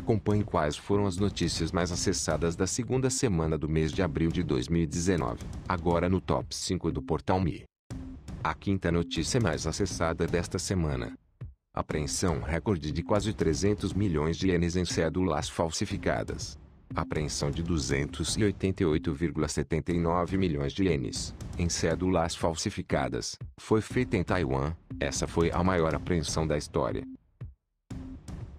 Acompanhe quais foram as notícias mais acessadas da segunda semana do mês de abril de 2019, agora no Top 5 do Portal Me. A quinta notícia mais acessada desta semana. Apreensão recorde de quase 300 milhões de ienes em cédulas falsificadas. A apreensão de 288,79 milhões de ienes, em cédulas falsificadas, foi feita em Taiwan. Essa foi a maior apreensão da história.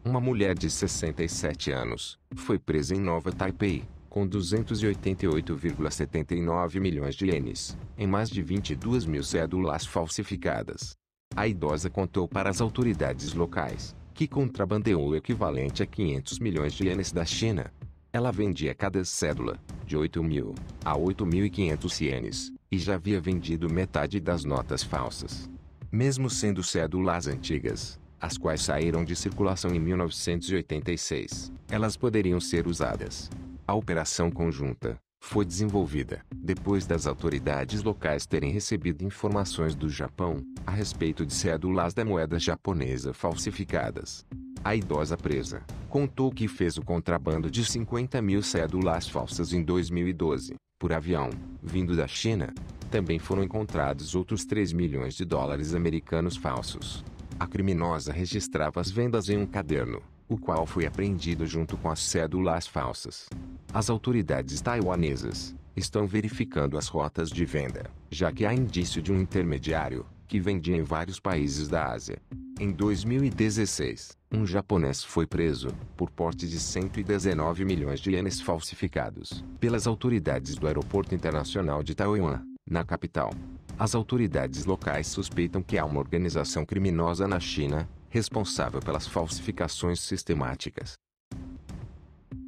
Uma mulher de 67 anos, foi presa em Nova Taipei, com 288,79 milhões de ienes, em mais de 22 mil cédulas falsificadas. A idosa contou para as autoridades locais, que contrabandeou o equivalente a 500 milhões de ienes da China. Ela vendia cada cédula, de 8.000 a 8.500 ienes, e já havia vendido metade das notas falsas. Mesmo sendo cédulas antigas, as quais saíram de circulação em 1986, elas poderiam ser usadas. A operação conjunta foi desenvolvida depois das autoridades locais terem recebido informações do Japão a respeito de cédulas da moeda japonesa falsificadas. A idosa presa contou que fez o contrabando de 50 mil cédulas falsas em 2012, por avião, vindo da China. Também foram encontrados outros 3 milhões de dólares americanos falsos. A criminosa registrava as vendas em um caderno, o qual foi apreendido junto com as cédulas falsas. As autoridades taiwanesas estão verificando as rotas de venda, já que há indício de um intermediário que vendia em vários países da Ásia. Em 2016, um japonês foi preso por porte de 119 milhões de ienes falsificados pelas autoridades do Aeroporto Internacional de Taiwan, na capital. As autoridades locais suspeitam que há uma organização criminosa na China, responsável pelas falsificações sistemáticas.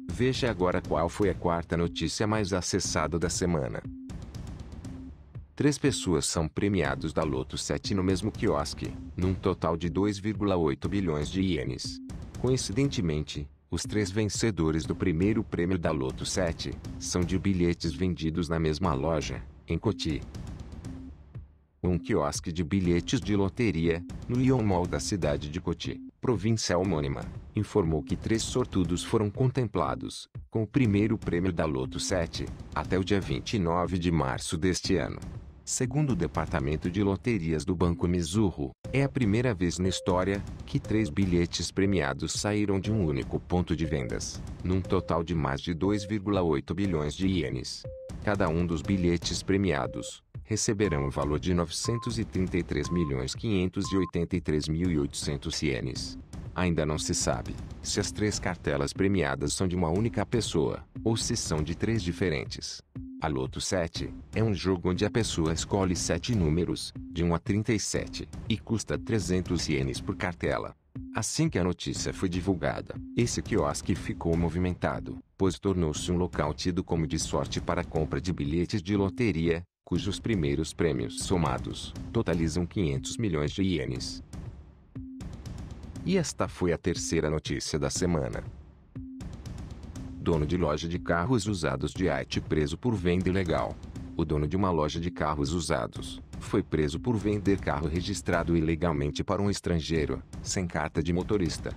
Veja agora qual foi a quarta notícia mais acessada da semana. 3 pessoas são premiados da Loto 7 no mesmo quiosque, num total de 2,8 bilhões de ienes. Coincidentemente, os 3 vencedores do primeiro prêmio da Loto 7 são de bilhetes vendidos na mesma loja, em Coty. Um quiosque de bilhetes de loteria, no Ion Mall da cidade de Coty, província homônima, informou que 3 sortudos foram contemplados com o primeiro prêmio da Loto 7, até o dia 29 de março deste ano. Segundo o Departamento de Loterias do Banco Mizuho, é a primeira vez na história que 3 bilhetes premiados saíram de um único ponto de vendas, num total de mais de 2,8 bilhões de ienes. Cada um dos bilhetes premiados receberão o valor de 933.583.800 ienes. Ainda não se sabe se as 3 cartelas premiadas são de uma única pessoa, ou se são de 3 diferentes. A Loto 7 é um jogo onde a pessoa escolhe 7 números, de 1 a 37, e custa 300 ienes por cartela. Assim que a notícia foi divulgada, esse quiosque ficou movimentado, pois tornou-se um local tido como de sorte para a compra de bilhetes de loteria, cujos primeiros prêmios somados totalizam 500 milhões de ienes. E esta foi a terceira notícia da semana. Dono de loja de carros usados de Haiti preso por venda ilegal. O dono de uma loja de carros usados foi preso por vender carro registrado ilegalmente para um estrangeiro, sem carta de motorista.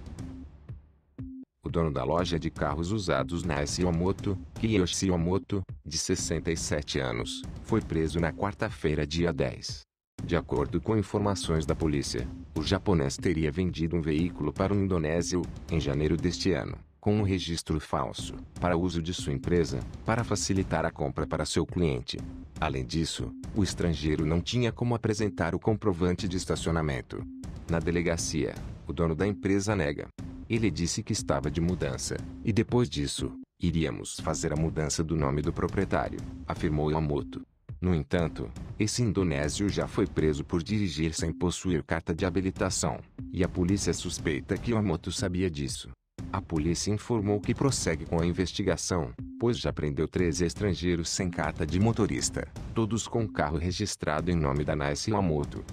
O dono da loja de carros usados Naoshi Yamamoto, Kiyoshi Yamamoto, de 67 anos, foi preso na quarta-feira, dia 10. De acordo com informações da polícia, o japonês teria vendido um veículo para um indonésio, em janeiro deste ano, com um registro falso, para uso de sua empresa, para facilitar a compra para seu cliente. Além disso, o estrangeiro não tinha como apresentar o comprovante de estacionamento. Na delegacia, o dono da empresa nega. Ele disse que estava de mudança, e depois disso, iríamos fazer a mudança do nome do proprietário, afirmou Yamamoto. No entanto, esse indonésio já foi preso por dirigir sem possuir carta de habilitação, e a polícia suspeita que Yamamoto sabia disso. A polícia informou que prossegue com a investigação, pois já prendeu 13 estrangeiros sem carta de motorista, todos com carro registrado em nome da Naoshi Yamamoto.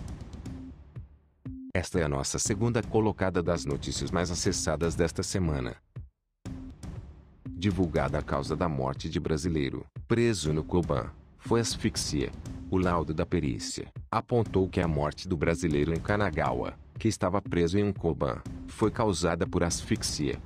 Esta é a nossa segunda colocada das notícias mais acessadas desta semana. Divulgada a causa da morte de brasileiro, preso no Koban, foi asfixia. O laudo da perícia apontou que a morte do brasileiro em Kanagawa, que estava preso em um Koban, foi causada por asfixia.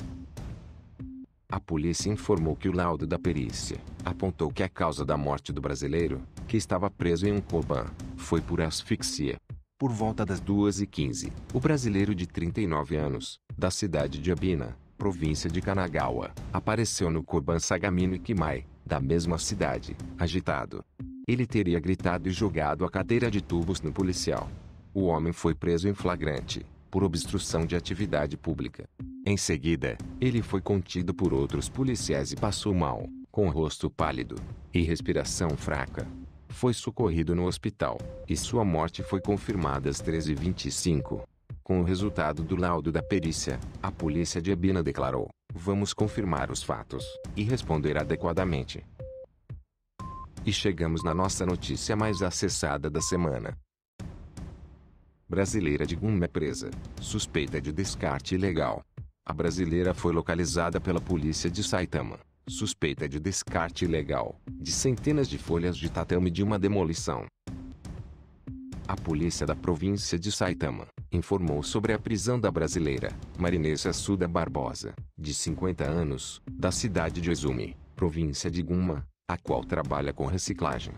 A polícia informou que o laudo da perícia apontou que a causa da morte do brasileiro, que estava preso em um coban, foi por asfixia. Por volta das 2h15, o brasileiro de 39 anos, da cidade de Abina, província de Kanagawa, apareceu no coban Sagamino Ikimai, da mesma cidade, agitado. Ele teria gritado e jogado a cadeira de tubos no policial. O homem foi preso em flagrante, por obstrução de atividade pública. Em seguida, ele foi contido por outros policiais e passou mal, com o rosto pálido e respiração fraca. Foi socorrido no hospital, e sua morte foi confirmada às 13h25. Com o resultado do laudo da perícia, a polícia de Abina declarou: "Vamos confirmar os fatos e responder adequadamente." E chegamos na nossa notícia mais acessada da semana. Brasileira de Guma é presa, suspeita de descarte ilegal. A brasileira foi localizada pela polícia de Saitama, suspeita de descarte ilegal de centenas de folhas de tatame de uma demolição. A polícia da província de Saitama informou sobre a prisão da brasileira Marinês Suda Barbosa, de 50 anos, da cidade de Izumi, província de Guma, a qual trabalha com reciclagem.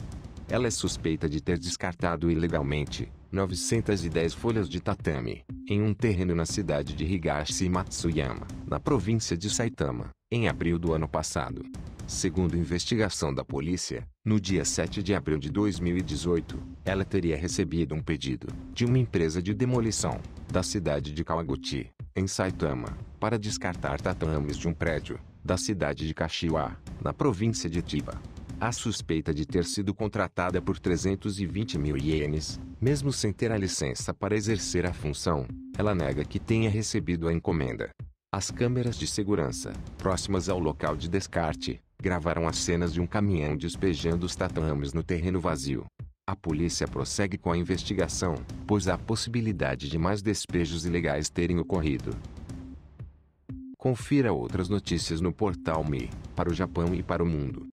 Ela é suspeita de ter descartado ilegalmente 910 folhas de tatame em um terreno na cidade de Higashi Matsuyama, na província de Saitama, em abril do ano passado. Segundo investigação da polícia, no dia 7 de abril de 2018, ela teria recebido um pedido de uma empresa de demolição da cidade de Kawaguchi, em Saitama, para descartar tatames de um prédio da cidade de Kashiwa, na província de Chiba. A suspeita de ter sido contratada por 320 mil ienes, mesmo sem ter a licença para exercer a função, ela nega que tenha recebido a encomenda. As câmeras de segurança, próximas ao local de descarte, gravaram as cenas de um caminhão despejando os tatames no terreno vazio. A polícia prossegue com a investigação, pois há possibilidade de mais despejos ilegais terem ocorrido. Confira outras notícias no portal Me, para o Japão e para o mundo.